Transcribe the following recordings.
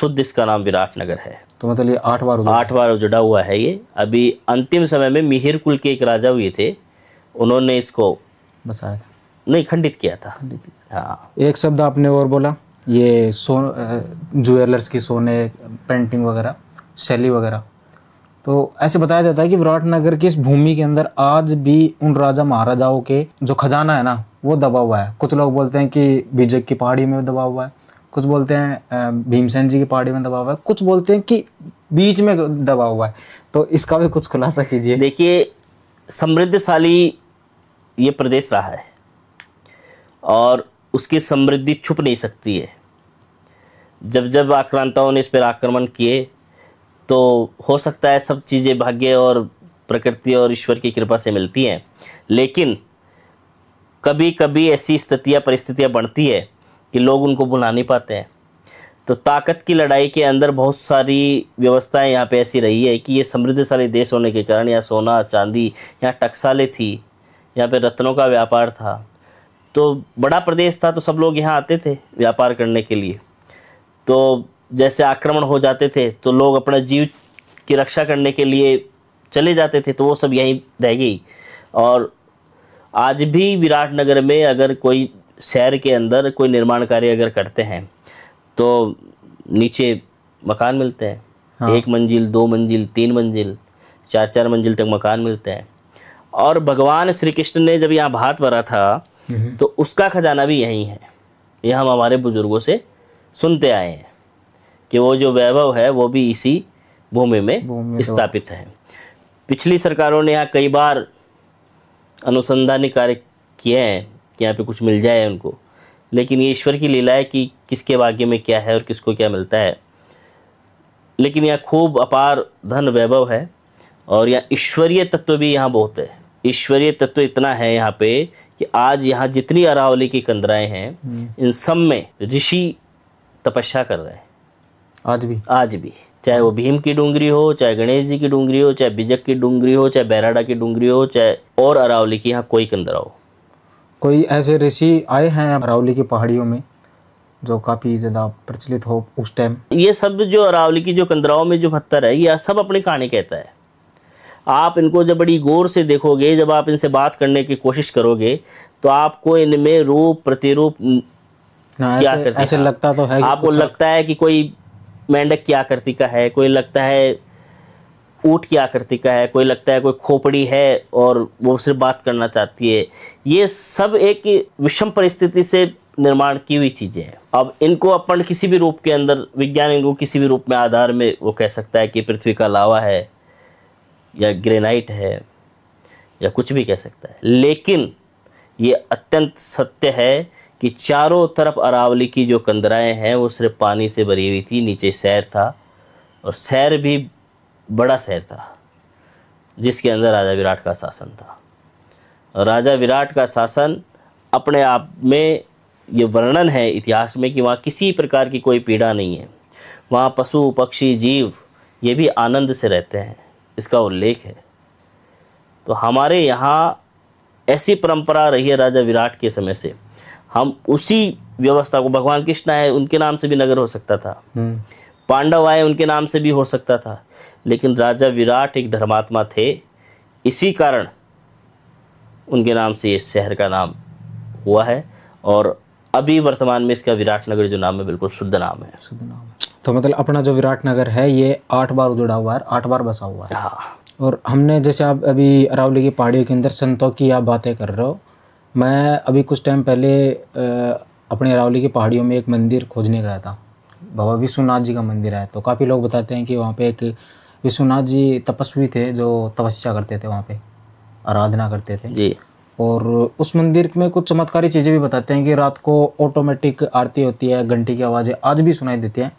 शुद्ध इसका नाम विराटनगर है। तो मतलब ये 8 बार 8 बार जुड़ा हुआ है ये। अभी अंतिम समय में मिहिर कुल के एक राजा हुए थे, उन्होंने इसको बसाया था, नहीं खंडित किया था। हाँ। एक शब्द आपने और बोला, ये ज्वेलर्स की सोने पेंटिंग वगैरह शैली वगैरह, तो ऐसे बताया जाता है कि विराटनगर की इस भूमि के अंदर आज भी उन राजा महाराजाओं के जो खजाना है ना वो दबा हुआ है। कुछ लोग बोलते हैं कि बीजक की पहाड़ी में दबा हुआ है, कुछ बोलते हैं भीमसेन जी की पहाड़ी में दबा हुआ है, कुछ बोलते हैं कि बीच में दबा हुआ है। तो इसका भी कुछ खुलासा कीजिए। देखिए, समृद्धशाली ये प्रदेश रहा है और उसकी समृद्धि छुप नहीं सकती है। जब जब आक्रांताओं ने इस पर आक्रमण किए तो हो सकता है सब चीज़ें भाग्य और प्रकृति और ईश्वर की कृपा से मिलती हैं, लेकिन कभी कभी ऐसी स्थितियाँ परिस्थितियाँ बनती है कि लोग उनको भुला नहीं पाते हैं। तो ताकत की लड़ाई के अंदर बहुत सारी व्यवस्थाएं यहाँ पे ऐसी रही है कि ये समृद्धशाली देश होने के कारण यहाँ सोना चांदी, यहाँ टकसालें थी, यहाँ पे रत्नों का व्यापार था, तो बड़ा प्रदेश था, तो सब लोग यहाँ आते थे व्यापार करने के लिए। तो जैसे आक्रमण हो जाते थे तो लोग अपना जीव की रक्षा करने के लिए चले जाते थे, तो वो सब यहीं रह गई। और आज भी विराटनगर में अगर कोई शहर के अंदर कोई निर्माण कार्य अगर करते हैं तो नीचे मकान मिलते हैं। हाँ। 1 मंजिल 2 मंजिल 3 मंजिल 4 मंजिल तक मकान मिलते हैं। और भगवान श्री कृष्ण ने जब यहाँ भात भरा था तो उसका खजाना भी यहीं है। ये हम हमारे बुजुर्गों से सुनते आए हैं कि वो जो वैभव है वो भी इसी भूमि में स्थापित है। पिछली सरकारों ने यहाँ कई बार अनुसंधानी कार्य किए हैं कि यहाँ पे कुछ मिल जाए उनको, लेकिन ये ईश्वर की लीला है कि किसके भाग्य में क्या है और किसको क्या मिलता है। लेकिन यहाँ खूब अपार धन वैभव है और यहाँ ईश्वरीय तत्व भी यहाँ बहुत है। ईश्वरीय तत्व इतना है यहाँ पे कि आज यहाँ जितनी अरावली की कंदराएं हैं इन सब में ऋषि तपस्या कर रहे हैं आज भी। चाहे वो भीम की डूंगरी हो, चाहे गणेश जी की डूंगरी हो, चाहे बिजक की डूंगरी हो, चाहे बैराडा की डूंगरी हो, चाहे और अरावली की यहाँ कोई कंदरा हो। कोई ऐसे ऋषि आए हैं अरावली की पहाड़ियों में जो काफ़ी ज़्यादा प्रचलित हो उस टाइम? ये सब जो अरावली की जो कंदराओं में जो पत्थर है ये सब अपनी कहानी कहता है। आप इनको जब बड़ी गौर से देखोगे, जब आप इनसे बात करने की कोशिश करोगे तो आपको इनमें रूप प्रतिरूप क्या करती ऐसे लगता तो है, आपको लगता है कि कोई मेंढक की आकृति का है, कोई लगता है ऊँट की आकृति का है, कोई लगता है कोई खोपड़ी है और वो सिर्फ बात करना चाहती है। ये सब एक विषम परिस्थिति से निर्माण की हुई चीज़ें हैं। अब इनको अपन किसी भी रूप के अंदर, विज्ञान इनको किसी भी रूप में आधार में वो कह सकता है कि पृथ्वी का लावा है या ग्रेनाइट है या कुछ भी कह सकता है, लेकिन ये अत्यंत सत्य है कि चारों तरफ अरावली की जो कंदराएं हैं वो सिर्फ पानी से भरी हुई थी। नीचे शहर था और शहर भी बड़ा शहर था जिसके अंदर राजा विराट का शासन था। और राजा विराट का शासन अपने आप में ये वर्णन है इतिहास में कि वहाँ किसी प्रकार की कोई पीड़ा नहीं है। वहाँ पशु पक्षी जीव ये भी आनंद से रहते हैं, इसका उल्लेख है। तो हमारे यहाँ ऐसी परंपरा रही है राजा विराट के समय से। हम उसी व्यवस्था को, भगवान कृष्ण आए उनके नाम से भी नगर हो सकता था, पांडव आए उनके नाम से भी हो सकता था, लेकिन राजा विराट एक धर्मात्मा थे, इसी कारण उनके नाम से इस शहर का नाम हुआ है। और अभी वर्तमान में इसका विराटनगर जो नाम है बिल्कुल शुद्ध नाम है। तो मतलब अपना जो विराटनगर है ये 8 बार जुड़ा हुआ है, 8 बार बसा हुआ है। हाँ। और हमने जैसे आप अभी अरावली की पहाड़ियों के अंदर संतों की आप बातें कर रहे हो, मैं अभी कुछ टाइम पहले अपने अरावली की पहाड़ियों में एक मंदिर खोजने गया था। बाबा विश्वनाथ जी का मंदिर है। तो काफ़ी लोग बताते हैं कि वहाँ पे एक विश्वनाथ जी तपस्वी थे जो तपस्या करते थे, वहाँ पे आराधना करते थे जी। और उस मंदिर में कुछ चमत्कारी चीज़ें भी बताते हैं कि रात को ऑटोमेटिक आरती होती है, घंटी की आवाज़ें आज भी सुनाई देती हैं।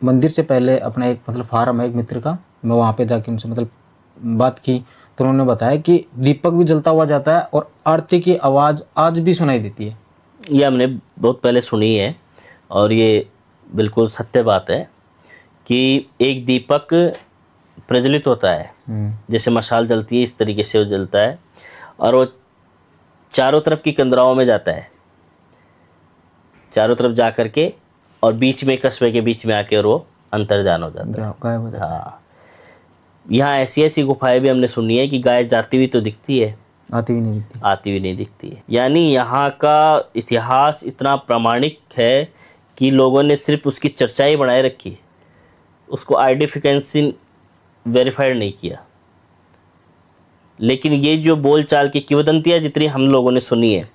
मंदिर से पहले अपना एक मतलब फार्म है एक मित्र का, मैं वहाँ पे जाके उनसे मतलब बात की तो उन्होंने बताया कि दीपक भी जलता हुआ जाता है और आरती की आवाज़ आज भी सुनाई देती है। ये हमने बहुत पहले सुनी है और ये बिल्कुल सत्य बात है कि एक दीपक प्रज्वलित होता है, जैसे मशाल जलती है इस तरीके से वो जलता है और वो चारों तरफ की कंदराओं में जाता है, चारों तरफ जा कर के और बीच में कस्बे के बीच में आके और वो अंतर्धान हो जाता है। गायब हो जाता है। हाँ, यहाँ ऐसी ऐसी गुफाएं भी हमने सुनी है कि गाय जाती हुई तो दिखती है, आती भी नहीं दिखती। आती हुई नहीं दिखती है। यानी यहाँ का इतिहास इतना प्रामाणिक है कि लोगों ने सिर्फ उसकी चर्चा ही बनाए रखी, उसको आइडेंटिफिकेशन वेरीफाइड नहीं किया। लेकिन ये जो बोलचाल की किंवदंतियाँ जितनी हम लोगों ने सुनी है,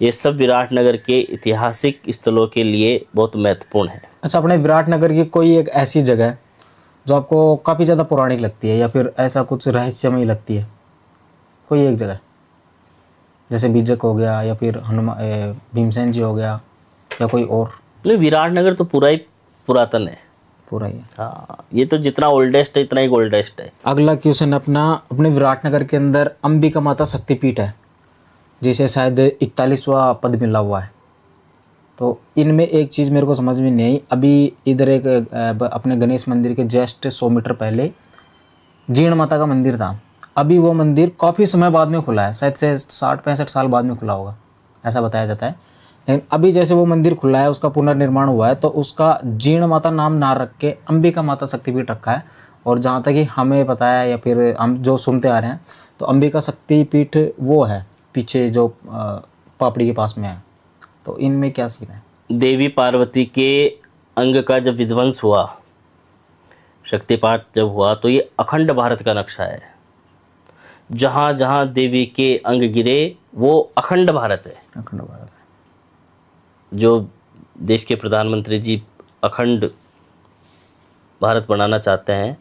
ये सब विराटनगर के ऐतिहासिक स्थलों के लिए बहुत महत्वपूर्ण है। अच्छा, अपने विराटनगर की कोई एक ऐसी जगह है जो आपको काफ़ी ज़्यादा पौराणिक लगती है या फिर ऐसा कुछ रहस्यमय लगती है, कोई एक जगह, जैसे बीजक हो गया या फिर हनुमान भीमसेन जी हो गया या कोई और? नहीं, विराटनगर तो पूरा ही पुरातन है, पूरा ही है। हाँ, ये तो जितना ओल्डेस्ट है इतना ही गोल्डेस्ट है। अगला क्वेश्चन अपने विराटनगर के अंदर अंबिका माता शक्तिपीठ है, जिसे शायद 41वां पद मिला हुआ है। तो इनमें एक चीज़ मेरे को समझ में नहीं आई। अभी इधर एक अपने गणेश मंदिर के जस्ट 100 मीटर पहले जीण माता का मंदिर था। अभी वो मंदिर काफ़ी समय बाद में खुला है, शायद से 60-65 साल बाद में खुला होगा, ऐसा बताया जाता है। लेकिन अभी जैसे वो मंदिर खुला है, उसका पुनर्निर्माण हुआ है, तो उसका जीण माता नाम ना रख के अंबिका माता शक्तिपीठ रखा है। और जहाँ तक कि हमें पता है या फिर हम जो सुनते आ रहे हैं, तो अंबिका शक्तिपीठ वो है पीछे जो पापड़ी के पास में है। तो इनमें क्या सीन है? देवी पार्वती के अंग का जब विध्वंस हुआ, शक्तिपात जब हुआ, तो ये अखंड भारत का नक्शा है। जहाँ जहाँ देवी के अंग गिरे वो अखंड भारत है। अखंड भारत है। जो देश के प्रधानमंत्री जी अखंड भारत बनाना चाहते हैं,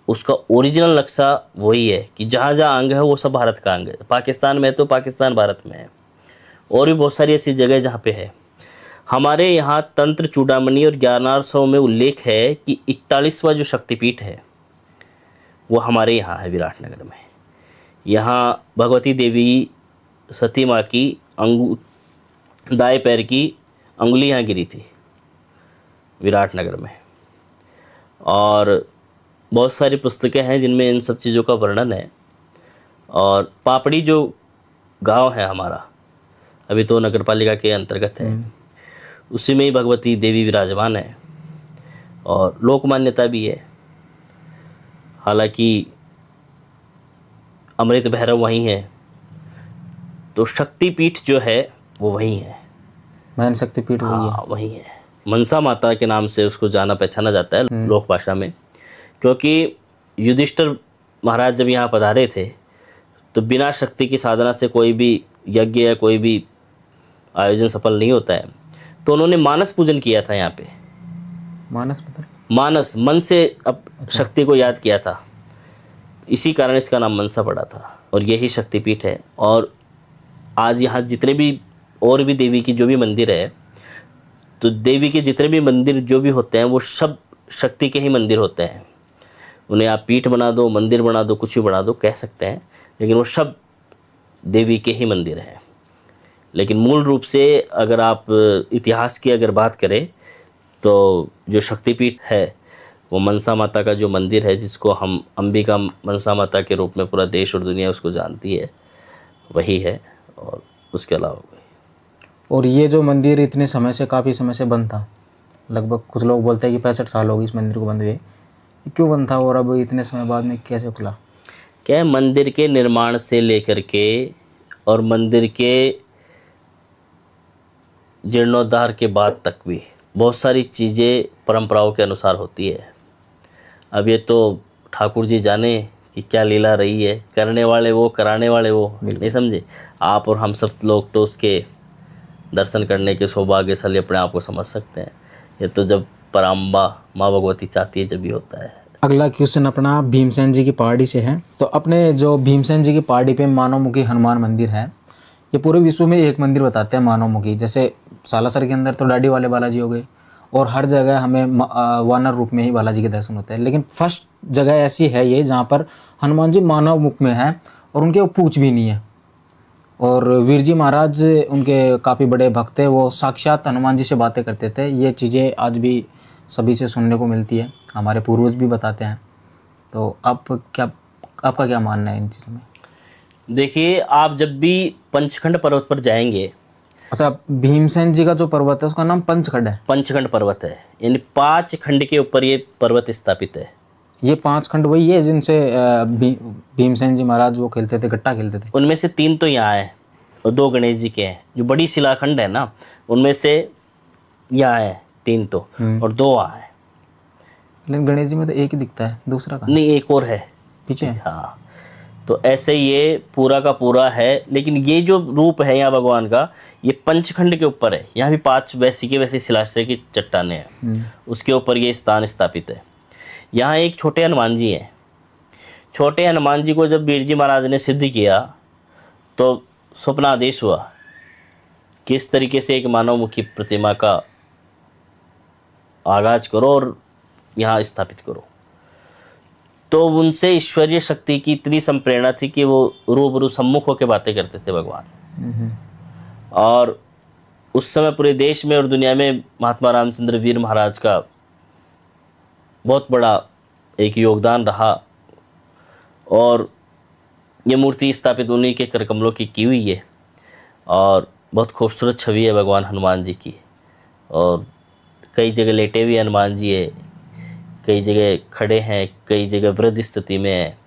उसका ओरिजिनल नक्शा वही है कि जहाँ जहाँ अंग है वो सब भारत का अंग है। पाकिस्तान में है तो पाकिस्तान भारत में है, और भी बहुत सारी ऐसी जगह जहाँ पे है। हमारे यहाँ तंत्र चूड़ामणि और ज्ञानार्सों में उल्लेख है कि 41वां जो शक्तिपीठ है वो हमारे यहाँ है, विराटनगर में। यहाँ भगवती देवी सती माँ की दाएं पैर की अंगुली यहाँ गिरी थी विराटनगर में। और बहुत सारी पुस्तकें हैं जिनमें इन सब चीज़ों का वर्णन है। और पापड़ी जो गांव है हमारा, अभी तो नगर पालिका के अंतर्गत है, उसी में ही भगवती देवी विराजमान है और लोक मान्यता भी है। हालांकि अमृत भैरव वहीं है, तो शक्तिपीठ जो है वो वहीं है, मैन शक्तिपीठ वही है। हाँ, वहीं है। मनसा माता के नाम से उसको जाना पहचाना जाता है लोक भाषा में, क्योंकि युधिष्ठिर महाराज जब यहाँ पधारे थे तो बिना शक्ति की साधना से कोई भी यज्ञ या कोई भी आयोजन सफल नहीं होता है। तो उन्होंने मानस पूजन किया था यहाँ पे। मानस मन से अब शक्ति को याद किया था, इसी कारण इसका नाम मनसा पड़ा था और यही शक्तिपीठ है। और आज यहाँ जितने भी और भी देवी की जो भी मंदिर है, तो देवी के जितने भी मंदिर जो भी होते हैं वो सब शक्ति के ही मंदिर होते हैं। उन्हें आप पीठ बना दो, मंदिर बना दो, कुछ भी बना दो, कह सकते हैं, लेकिन वो सब देवी के ही मंदिर हैं। लेकिन मूल रूप से अगर आप इतिहास की अगर बात करें तो जो शक्तिपीठ है वो मनसा माता का जो मंदिर है, जिसको हम अंबिका मनसा माता के रूप में पूरा देश और दुनिया उसको जानती है, वही है। और उसके अलावा और ये जो मंदिर इतने समय से, काफ़ी समय से बंद था, लगभग कुछ लोग बोलते हैं कि 65 साल हो गए इस मंदिर को बंद हुए, क्यों बंद था और अब इतने समय बाद में कैसे खुला? क्या है, मंदिर के निर्माण से लेकर के और मंदिर के जीर्णोद्धार के बाद तक भी बहुत सारी चीज़ें परंपराओं के अनुसार होती है। अब ये तो ठाकुर जी जाने कि क्या लीला रही है, करने वाले वो, कराने वाले वो, नहीं समझे आप और हम सब लोग तो उसके दर्शन करने के सौभाग्यशाली अपने आप को समझ सकते हैं। ये तो जब पराम्बा माँ भगवती चाहती है जब भी होता है। अगला क्वेश्चन अपना भीमसेन जी की पहाड़ी से है। तो अपने जो भीमसेन जी की पहाड़ी पे मानवमुखी हनुमान मंदिर है, ये पूरे विश्व में एक मंदिर बताते हैं मानवमुखी। जैसे सालासर के अंदर तो डाडी वाले बालाजी हो गए, और हर जगह हमें वानर रूप में ही बालाजी के दर्शन होते हैं, लेकिन फर्स्ट जगह ऐसी है ये जहाँ पर हनुमान जी मानव मुख में है और उनके पूंछ भी नहीं है। और वीर जी महाराज उनके काफ़ी बड़े भक्त थे, वो साक्षात हनुमान जी से बातें करते थे। ये चीज़ें आज भी सभी से सुनने को मिलती है, हमारे पूर्वज भी बताते हैं। तो आपका क्या मानना है इन चीज़ों में? देखिए, आप जब भी पंचखंड पर्वत पर जाएंगे अच्छा, भीमसेन जी का जो पर्वत है उसका नाम पंचखंड है। पंचखंड पर्वत है, यानी 5 खंड के ऊपर ये पर्वत स्थापित है। ये 5 खंड वही है जिनसे भीमसेन जी महाराज वो खेलते थे, गट्टा खेलते थे। उनमें से 3 तो यहाँ है और 2 गणेश जी के हैं। जो बड़ी शिलाखंड है ना, उनमें से यहाँ है 3 तो, और 2 वहाँ है। लेकिन गणेश जी में तो एक ही दिखता है, दूसरा कहाँ? नहीं, एक और है पीछे है। हाँ। तो ऐसे ये पूरा का पूरा है, लेकिन ये जो रूप है यहाँ भगवान का, ये पंचखंड के ऊपर है। यहाँ भी 5 वैसी के वैसी शिलाश्रय की चट्टानें हैं, उसके ऊपर ये स्थान स्थापित है। यहाँ एक छोटे हनुमान जी हैं। छोटे हनुमान जी को जब वीर जी महाराज ने सिद्ध किया तो स्वप्नादेश हुआ कि इस तरीके से एक मानवमुखी प्रतिमा का आगाज करो और यहाँ स्थापित करो। तो उनसे ईश्वरीय शक्ति की इतनी संप्रेरणा थी कि वो रूबरू सम्मुख होकर बातें करते थे भगवान। और उस समय पूरे देश में और दुनिया में महात्मा रामचंद्र वीर महाराज का बहुत बड़ा एक योगदान रहा। और ये मूर्ति स्थापित उन्हीं के कर कमलों की हुई है और बहुत खूबसूरत छवि है भगवान हनुमान जी की। और कई जगह लेटे हुए हनुमान जी है, कई जगह खड़े हैं, कई जगह वृद्ध स्थिति में है।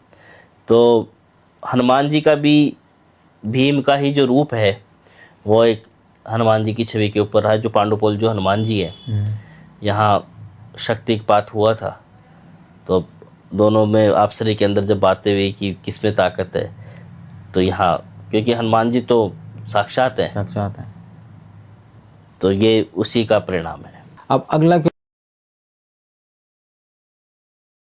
तो हनुमान जी का भी भीम का ही जो रूप है वो एक हनुमान जी की छवि के ऊपर है। जो पांडुपोल जो हनुमान जी है, यहाँ शक्तिपात हुआ था तो दोनों में आपसरे के अंदर जब बातें हुई कि किस में ताकत है, तो यहाँ क्योंकि हनुमान जी तो साक्षात है, साक्षात है। तो ये उसी का परिणाम है। अब अगला